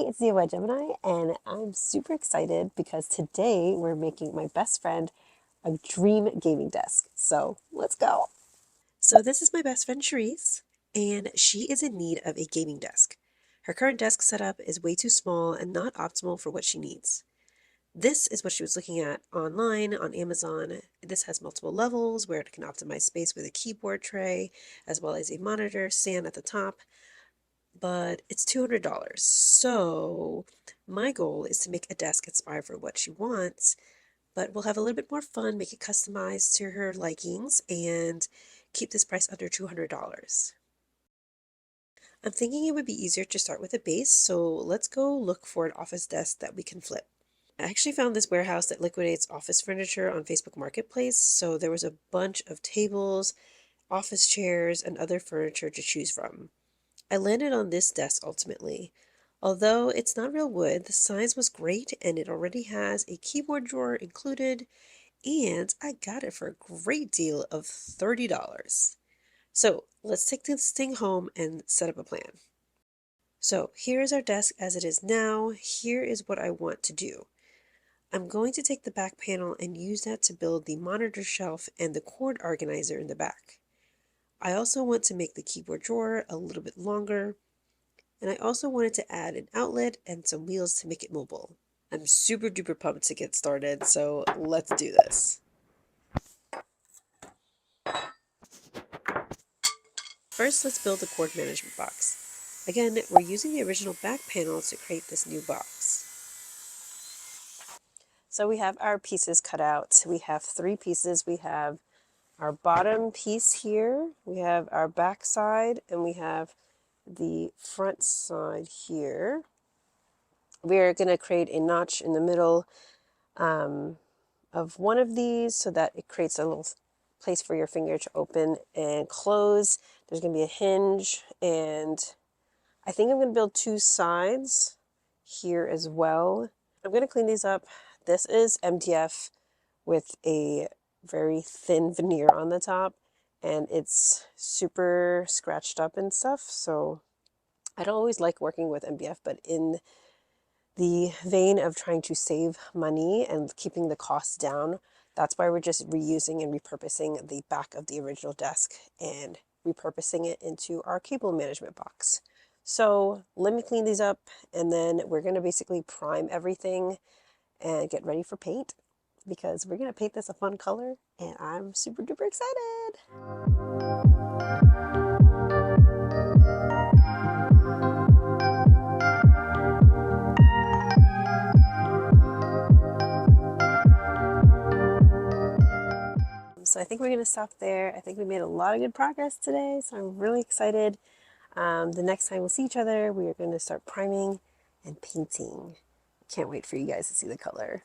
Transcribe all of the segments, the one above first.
It's the Gemini, and I'm super excited because today we're making my best friend a dream gaming desk. So let's go. So this is my best friend Charisse, and she is in need of a gaming desk. Her current desk setup is way too small and not optimal for what she needs. This is what she was looking at online on Amazon. This has multiple levels where it can optimize space with a keyboard tray, as well as a monitor stand at the top, but it's $200. So my goal is to make a desk inspired for what she wants, but we'll have a little bit more fun, make it customized to her likings, and keep this price under $200. I'm thinking it would be easier to start with a base, so let's go look for an office desk that we can flip. I actually found this warehouse that liquidates office furniture on Facebook Marketplace, so there was a bunch of tables, office chairs, and other furniture to choose from. I landed on this desk ultimately. Although it's not real wood, the size was great and it already has a keyboard drawer included, and I got it for a great deal of $30. So let's take this thing home and set up a plan. So here is our desk as it is now. Here is what I want to do. I'm going to take the back panel and use that to build the monitor shelf and the cord organizer in the back. I also want to make the keyboard drawer a little bit longer, and I also wanted to add an outlet and some wheels to make it mobile. I'm super duper pumped to get started, so let's do this. First, let's build the cord management box. Again, we're using the original back panel to create this new box. So we have our pieces cut out. We have 3 pieces. We have our bottom piece here, we have our back side, and we have the front side here. We're going to create a notch in the middle of one of these so that it creates a little place for your finger to open and close. There's going to be a hinge, and I think I'm going to build 2 sides here as well. I'm going to clean these up. This is MDF with a very thin veneer on the top, and it's super scratched up and stuff, so I don't always like working with MDF, but in the vein of trying to save money and keeping the costs down, that's why we're just reusing and repurposing the back of the original desk and repurposing it into our cable management box. So let me clean these up, and then we're going to basically prime everything and get ready for paint, because we're going to paint this a fun color, and I'm super duper excited. So I think we're going to stop there. I think we made a lot of good progress today, so I'm really excited. The next time we'll see each other, we are going to start priming and painting. Can't wait for you guys to see the color.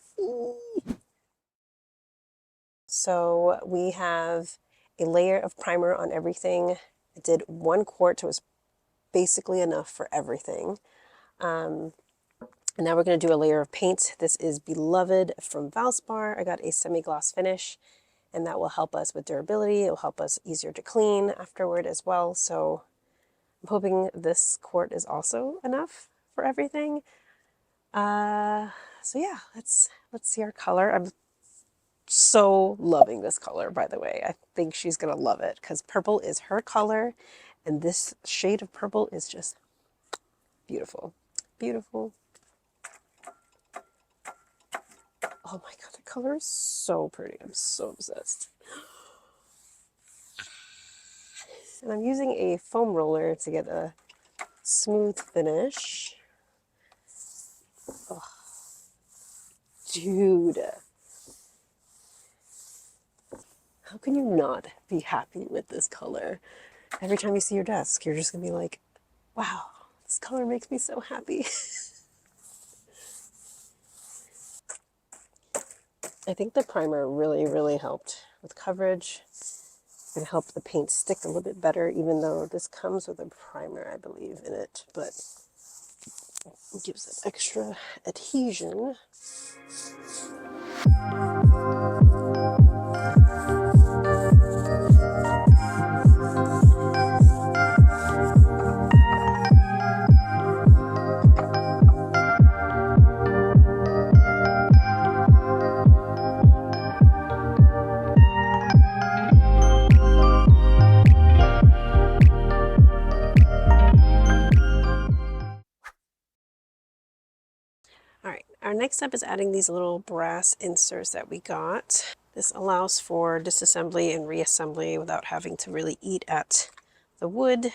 So we have a layer of primer on everything. I did 1 quart, so it was basically enough for everything. And now we're going to do a layer of paint. This is Beloved from Valspar. I got a semi-gloss finish, and that will help us with durability. It will help us easier to clean afterward as well. So I'm hoping this quart is also enough for everything. So yeah, let's see our color. I'm so loving this color, by the way. I think she's gonna love it because purple is her color, and this shade of purple is just beautiful. Beautiful. Oh my god, the color is so pretty. I'm so obsessed. And I'm using a foam roller to get a smooth finish. Oh, dude. How can you not be happy with this color? Every time you see your desk, you're just gonna be like, wow, this color makes me so happy. I think the primer really helped with coverage and helped the paint stick a little bit better, even though this comes with a primer, I believe, in it, but it gives it extra adhesion. All right, our next step is adding these little brass inserts that we got. This allows for disassembly and reassembly without having to really eat at the wood.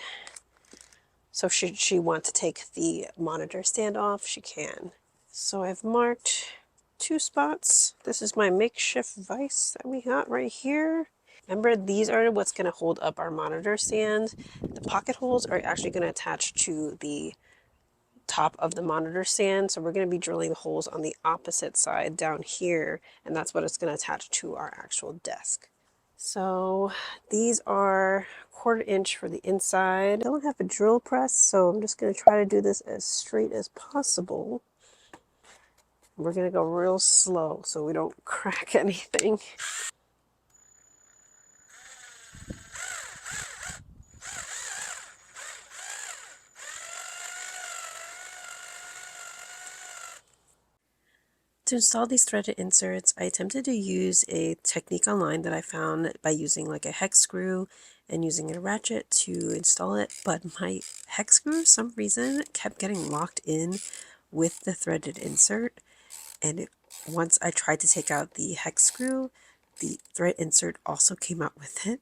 So should she want to take the monitor stand off, she can. So I've marked 2 spots. This is my makeshift vise that we got right here. Remember, these are what's going to hold up our monitor stand. The pocket holes are actually going to attach to the top of the monitor stand. So we're going to be drilling the holes on the opposite side down here, and that's what it's going to attach to our actual desk. So these are 1/4 inch for the inside. I don't have a drill press, so I'm just going to try to do this as straight as possible. We're going to go real slow so we don't crack anything. To install these threaded inserts, I attempted to use a technique online that I found by using like a hex screw and using a ratchet to install it, but my hex screw, for some reason, kept getting locked in with the threaded insert, and once I tried to take out the hex screw, the thread insert also came out with it.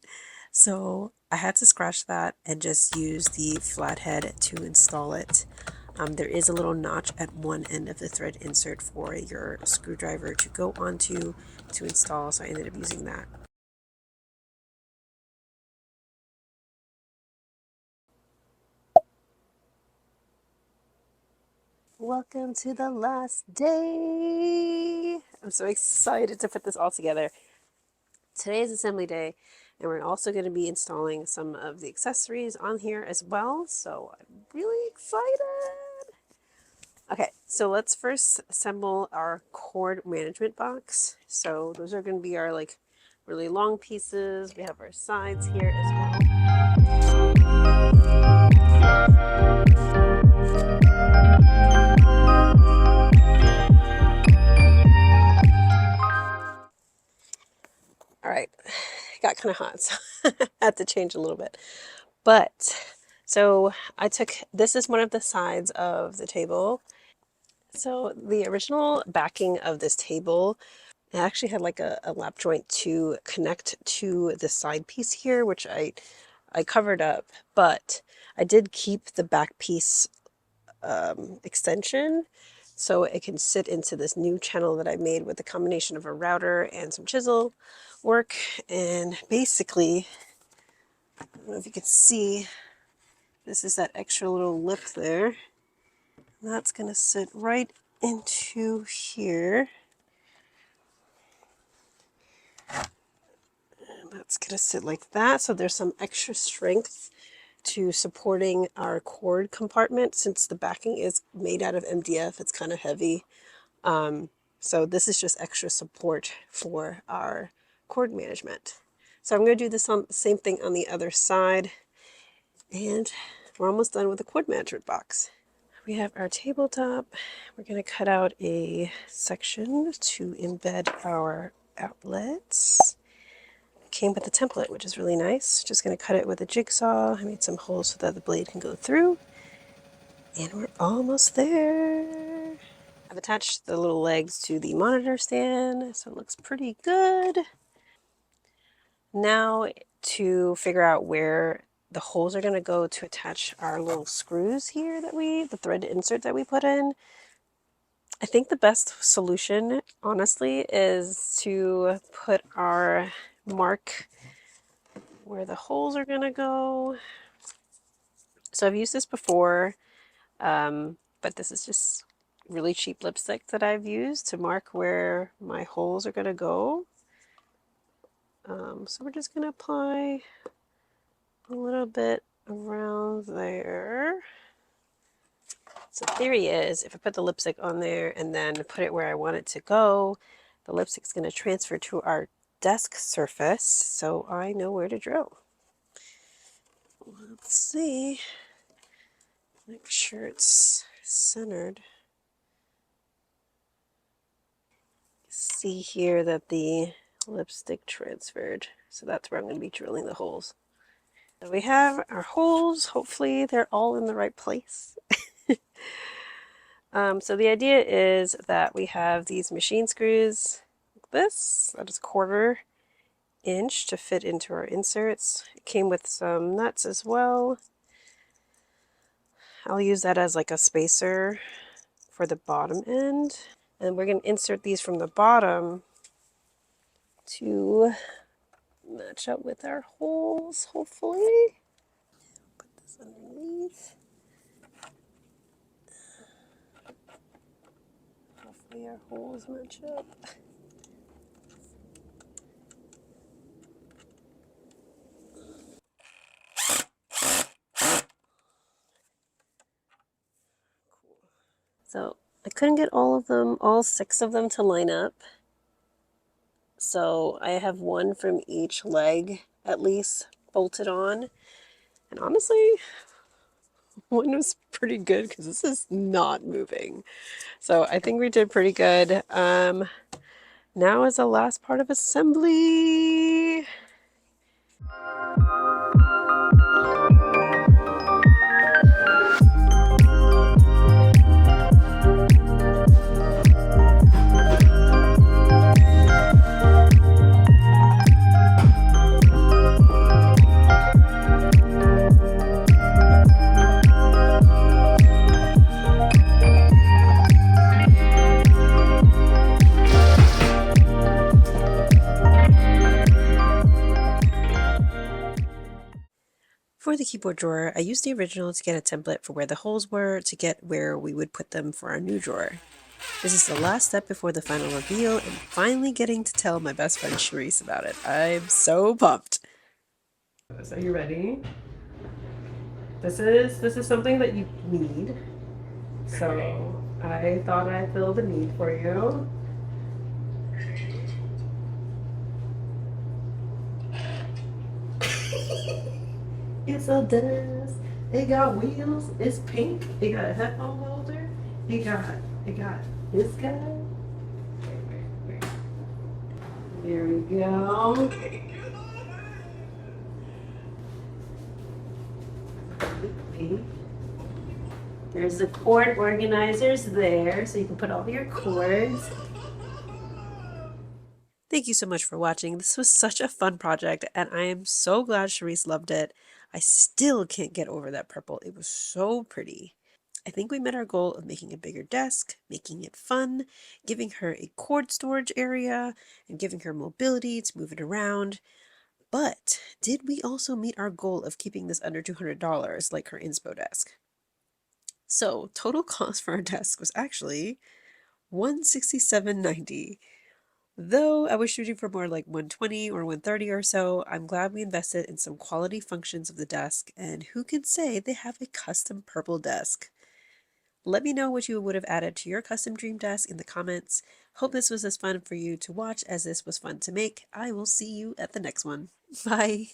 So I had to scratch that and just use the flathead to install it. There is a little notch at one end of the thread insert for your screwdriver to go onto to install, so I ended up using that. Welcome to the last day! I'm so excited to put this all together. Today is assembly day, and we're also going to be installing some of the accessories on here as well, so I'm really excited! Okay, so let's first assemble our cord management box. So those are going to be our like really long pieces. We have our sides here as well. All right, got kind of hot, so I had to change a little bit. But so this is one of the sides of the table. So the original backing of this table, it actually had like a lap joint to connect to the side piece here, which I covered up, but I did keep the back piece extension so it can sit into this new channel that I made with a combination of a router and some chisel work. And basically, I don't know if you can see, this is that extra little lip there. That's going to sit right into here. And that's going to sit like that. So there's some extra strength to supporting our cord compartment. Since the backing is made out of MDF, it's kind of heavy. So this is just extra support for our cord management. So I'm going to do this on the same thing on the other side, and we're almost done with the cord management box. We have our tabletop. We're going to cut out a section to embed our outlets. Came with a template, which is really nice. Just going to cut it with a jigsaw. I made some holes so that the blade can go through. And we're almost there. I've attached the little legs to the monitor stand, so it looks pretty good. Now to figure out where the holes are going to go to attach our little screws here the thread insert that we put in. I think the best solution, honestly, is to put our mark where the holes are going to go. So I've used this before, but this is just really cheap lipstick that I've used to mark where my holes are going to go. So we're just going to apply a little bit around there. So the theory is if I put the lipstick on there and then put it where I want it to go, the lipstick's going to transfer to our desk surface, so I know where to drill. Let's see. Make sure it's centered. See here that the lipstick transferred, so that's where I'm going to be drilling the holes. So we have our holes. Hopefully they're all in the right place. So the idea is that we have these machine screws like this, that is 1/4 inch to fit into our inserts. It came with some nuts as well. I'll use that as like a spacer for the bottom end. And we're going to insert these from the bottom to match up with our holes, hopefully. Put this underneath. Hopefully our holes match up. So I couldn't get all 6 of them to line up. So I have one from each leg at least bolted on. And honestly, one was pretty good because this is not moving. So I think we did pretty good. Now is the last part of assembly. For the keyboard drawer, I used the original to get a template for where the holes were to get where we would put them for our new drawer. This is the last step before the final reveal and finally getting to tell my best friend Charisse about it. I'm so pumped. So are you ready? This is something that you need. So I thought I'd fill the need for you. It's a desk. It got wheels. It's pink. It got a headphone holder. It got this guy. Wait. There we go. There's the cord organizers there, so you can put all your cords. Thank you so much for watching. This was such a fun project, and I am so glad Charisse loved it. I still can't get over that purple. It was so pretty. I think we met our goal of making a bigger desk, making it fun, giving her a cord storage area, and giving her mobility to move it around. But did we also meet our goal of keeping this under $200 like her inspo desk? So total cost for our desk was actually $167.90. Though I was shooting for more like $120 or $130 or so, I'm glad we invested in some quality functions of the desk, and who can say they have a custom purple desk? Let me know what you would have added to your custom dream desk in the comments. Hope this was as fun for you to watch as this was fun to make. I will see you at the next one. Bye!